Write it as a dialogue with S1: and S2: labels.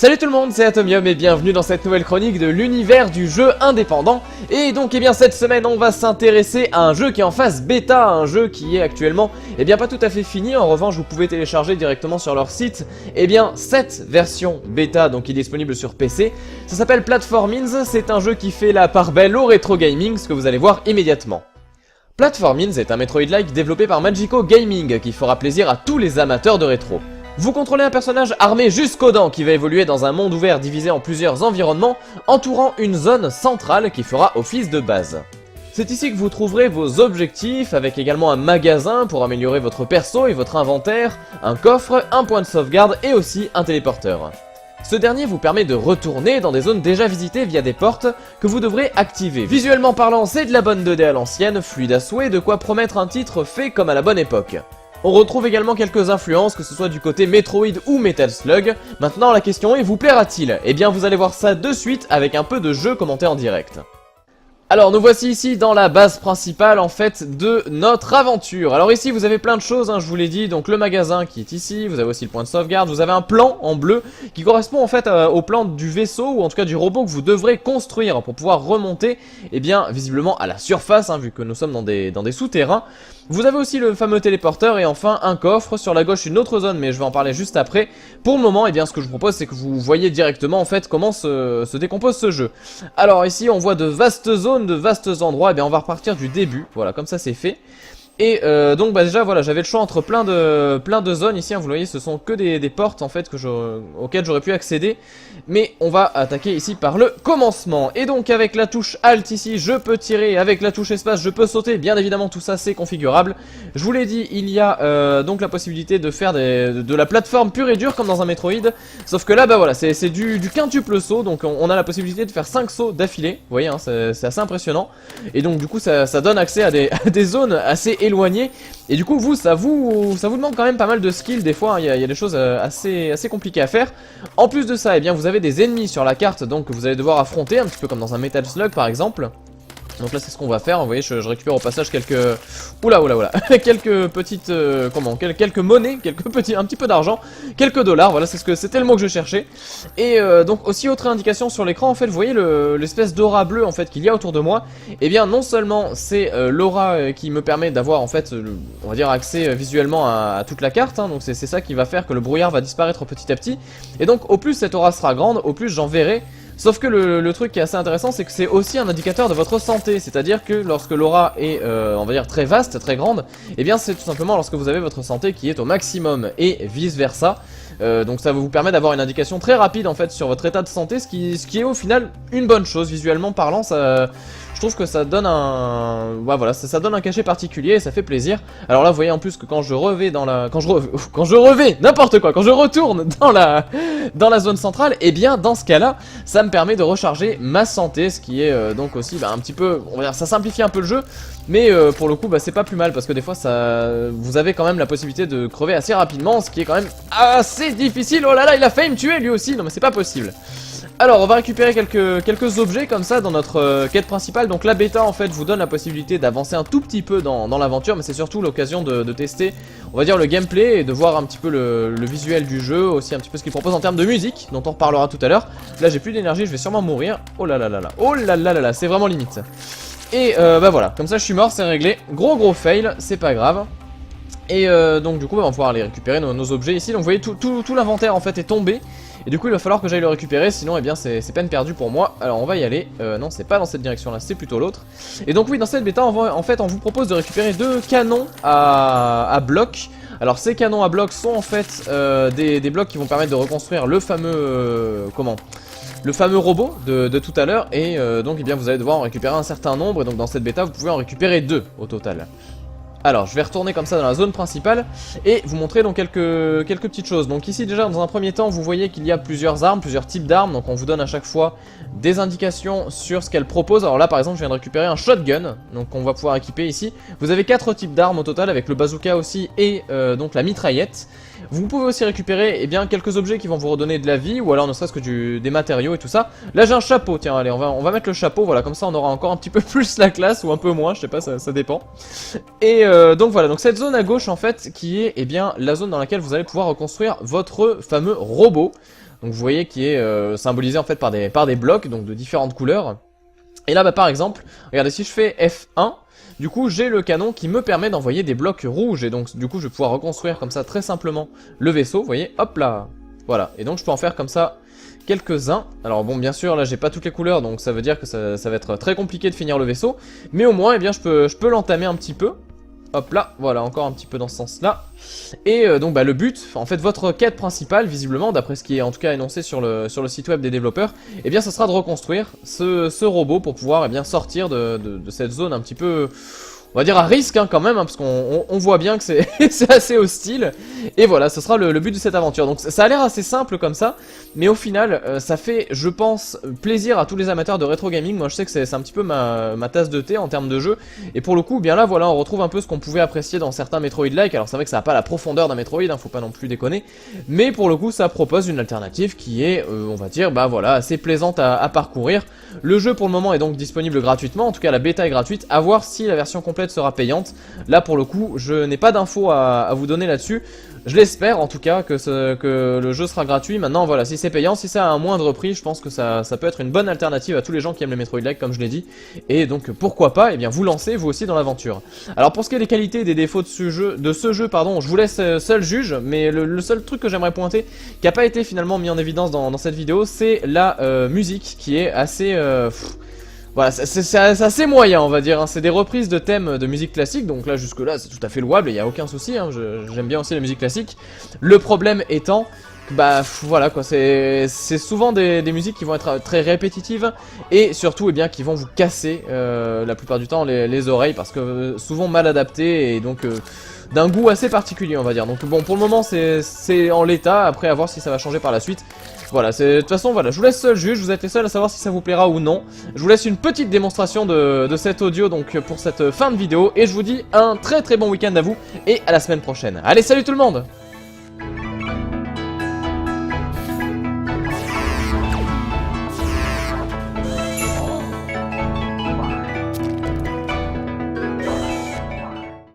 S1: Salut tout le monde, c'est Atomium et bienvenue dans cette nouvelle chronique de l'univers du jeu indépendant. Et donc cette semaine on va s'intéresser à un jeu qui est en phase bêta, un jeu qui est actuellement pas tout à fait fini. En revanche vous pouvez télécharger directement sur leur site cette version bêta, donc qui est disponible sur PC. Ça s'appelle Platformins, c'est un jeu qui fait la part belle au rétro gaming, ce que vous allez voir immédiatement. Platformins est un Metroid-like développé par Magico Gaming qui fera plaisir à tous les amateurs de rétro. Vous contrôlez un personnage armé jusqu'aux dents qui va évoluer dans un monde ouvert divisé en plusieurs environnements, entourant une zone centrale qui fera office de base. C'est ici que vous trouverez vos objectifs, avec également un magasin pour améliorer votre perso et votre inventaire, un coffre, un point de sauvegarde et aussi un téléporteur. Ce dernier vous permet de retourner dans des zones déjà visitées via des portes que vous devrez activer. Visuellement parlant, c'est de la bonne 2D à l'ancienne, fluide à souhait, de quoi promettre un titre fait comme à la bonne époque. On retrouve également quelques influences, que ce soit du côté Metroid ou Metal Slug. Maintenant la question est, vous plaira-t-il? Eh bien vous allez voir ça de suite avec un peu de jeu commenté en direct. Alors nous voici ici dans la base principale de notre aventure. Alors ici vous avez plein de choses, je vous l'ai dit, donc le magasin qui est ici, vous avez aussi le point de sauvegarde, vous avez un plan en bleu qui correspond au plan du vaisseau ou en tout cas du robot que vous devrez construire pour pouvoir remonter visiblement à la surface, vu que nous sommes dans des souterrains. Vous avez aussi le fameux téléporteur et enfin un coffre, sur la gauche une autre zone mais je vais en parler juste après. Pour le moment ce que je vous propose c'est que vous voyez directement comment se décompose ce jeu. Alors ici on voit de vastes zones, de vastes endroits, on va repartir du début, voilà comme ça c'est fait. Et donc déjà voilà, j'avais le choix entre plein de zones ici, vous le voyez ce sont que des portes auxquelles j'aurais pu accéder. Mais on va attaquer ici par le commencement. Et donc avec la touche Alt ici je peux tirer, avec la touche espace je peux sauter, bien évidemment tout ça c'est configurable. Je vous l'ai dit, il y a donc la possibilité de faire de la plateforme pure et dure comme dans un Metroid. Sauf que là voilà, c'est du quintuple saut, donc on a la possibilité de faire 5 sauts d'affilée. Vous voyez c'est assez impressionnant. Et donc du coup ça donne accès à des zones assez éloigné et du coup ça vous demande quand même pas mal de skill des fois, il y a des choses assez compliquées à faire. En plus de ça vous avez des ennemis sur la carte donc que vous allez devoir affronter un petit peu comme dans un Metal Slug par exemple. Donc là c'est ce qu'on va faire, vous voyez je récupère au passage quelques... Oula quelques petites... quelques monnaies, un petit peu d'argent, quelques dollars, voilà c'était le mot que je cherchais. Et donc aussi autre indication sur l'écran vous voyez l'espèce d'aura bleue qu'il y a autour de moi. Non seulement c'est l'aura qui me permet d'avoir on va dire accès visuellement à toute la carte, donc c'est ça qui va faire que le brouillard va disparaître petit à petit. Et donc au plus cette aura sera grande, au plus j'en verrai. Sauf que le truc qui est assez intéressant c'est que c'est aussi un indicateur de votre santé, c'est-à-dire que lorsque l'aura est on va dire très vaste, très grande, c'est tout simplement lorsque vous avez votre santé qui est au maximum et vice versa. Donc ça va vous permettre d'avoir une indication très rapide sur votre état de santé, ce qui est au final une bonne chose visuellement parlant. Je trouve que ça donne ça donne un cachet particulier et ça fait plaisir. Alors là vous voyez en plus que quand je retourne dans la zone centrale, dans ce cas là ça me permet de recharger ma santé, ce qui est donc aussi un petit peu, on va dire, ça simplifie un peu le jeu. Mais pour le coup c'est pas plus mal parce que des fois vous avez quand même la possibilité de crever assez rapidement, ce qui est quand même assez difficile. Oh là là, il a failli me tuer lui aussi, non mais c'est pas possible. Alors on va récupérer quelques objets comme ça dans notre quête principale. Donc la bêta vous donne la possibilité d'avancer un tout petit peu dans l'aventure, mais c'est surtout l'occasion de tester on va dire le gameplay et de voir un petit peu le visuel du jeu, aussi un petit peu ce qu'il propose en termes de musique, dont on reparlera tout à l'heure. Là j'ai plus d'énergie, je vais sûrement mourir. Oh là là là là, oh là là là là, c'est vraiment limite. Et voilà, comme ça je suis mort, c'est réglé. Gros fail, c'est pas grave. Et donc du coup on va pouvoir aller récupérer nos objets ici. Donc vous voyez tout l'inventaire est tombé. Et du coup il va falloir que j'aille le récupérer, sinon c'est peine perdue pour moi. Alors on va y aller, non c'est pas dans cette direction là, c'est plutôt l'autre. Et donc oui, dans cette bêta on vous propose de récupérer 2 canons à blocs. Alors ces canons à blocs sont des blocs qui vont permettre de reconstruire le fameux le fameux robot de tout à l'heure. Et donc vous allez devoir en récupérer un certain nombre. Et donc dans cette bêta vous pouvez en récupérer 2 au total. Alors je vais retourner comme ça dans la zone principale et vous montrer donc quelques petites choses. Donc ici déjà dans un premier temps vous voyez qu'il y a plusieurs armes, plusieurs types d'armes. Donc on vous donne à chaque fois des indications sur ce qu'elles proposent. Alors là par exemple je viens de récupérer un shotgun, donc on va pouvoir équiper ici. Vous avez 4 types d'armes au total avec le bazooka aussi et donc la mitraillette. Vous pouvez aussi récupérer quelques objets qui vont vous redonner de la vie, ou alors ne serait-ce que des matériaux et tout ça. Là j'ai un chapeau, tiens allez on va mettre le chapeau, voilà, comme ça on aura encore un petit peu plus la classe, ou un peu moins, je sais pas, ça dépend. Et donc voilà, donc cette zone à gauche qui est la zone dans laquelle vous allez pouvoir reconstruire votre fameux robot. Donc vous voyez qui est symbolisé en fait par des blocs, donc de différentes couleurs. Et là bah par exemple, regardez si je fais F1, du coup j'ai le canon qui me permet d'envoyer des blocs rouges. Et donc du coup je vais pouvoir reconstruire comme ça très simplement le vaisseau, vous voyez, hop là. Voilà, et donc je peux en faire comme ça quelques-uns. Alors bon bien sûr là j'ai pas toutes les couleurs, donc ça veut dire que ça va être très compliqué de finir le vaisseau. Mais au moins eh bien je peux l'entamer un petit peu. Hop là, voilà, encore un petit peu dans ce sens-là. Et donc bah, le but, en fait votre quête principale, visiblement, d'après ce qui est en tout cas énoncé sur le site web des développeurs, eh bien ce sera de reconstruire ce robot pour pouvoir eh bien, sortir de cette zone un petit peu... On va dire à risque hein, quand même, hein, parce qu'on voit bien que c'est c'est assez hostile. Et voilà, ce sera le but de cette aventure. Donc ça a l'air assez simple comme ça, mais au final, ça fait, je pense, plaisir à tous les amateurs de rétro gaming. Moi je sais que c'est un petit peu ma tasse de thé en termes de jeu. Et pour le coup, bien là, voilà, on retrouve un peu ce qu'on pouvait apprécier dans certains Metroid-like. Alors c'est vrai que ça n'a pas la profondeur d'un Metroid, hein, faut pas non plus déconner. Mais pour le coup, ça propose une alternative qui est, on va dire, bah voilà, assez plaisante à parcourir. Le jeu pour le moment est donc disponible gratuitement, en tout cas la bêta est gratuite, à voir si la version complète sera payante. Là pour le coup je n'ai pas d'infos à vous donner là-dessus. Je l'espère en tout cas que le jeu sera gratuit. Maintenant voilà, si c'est payant, si c'est à un moindre prix, je pense que ça peut être une bonne alternative à tous les gens qui aiment les Metroid-like comme je l'ai dit. Et donc pourquoi pas, eh bien vous lancez vous aussi dans l'aventure. Alors pour ce qui est des qualités et des défauts de ce jeu, pardon, je vous laisse seul juge. Mais le seul truc que j'aimerais pointer, qui n'a pas été finalement mis en évidence dans cette vidéo, c'est la musique qui est assez... voilà, c'est assez moyen on va dire, hein. C'est des reprises de thèmes de musique classique, donc là jusque là c'est tout à fait louable et il n'y a aucun souci, hein. J'aime bien aussi la musique classique. Le problème étant, bah voilà quoi, c'est souvent des musiques qui vont être très répétitives et surtout eh bien qui vont vous casser la plupart du temps les oreilles parce que souvent mal adaptées et donc... d'un goût assez particulier on va dire. Donc bon pour le moment c'est en l'état, après à voir si ça va changer par la suite. Voilà, de toute façon voilà, je vous laisse seul juge, vous êtes les seuls à savoir si ça vous plaira ou non. Je vous laisse une petite démonstration de cet audio donc pour cette fin de vidéo. Et je vous dis un très très bon week-end à vous et à la semaine prochaine. Allez salut tout le monde!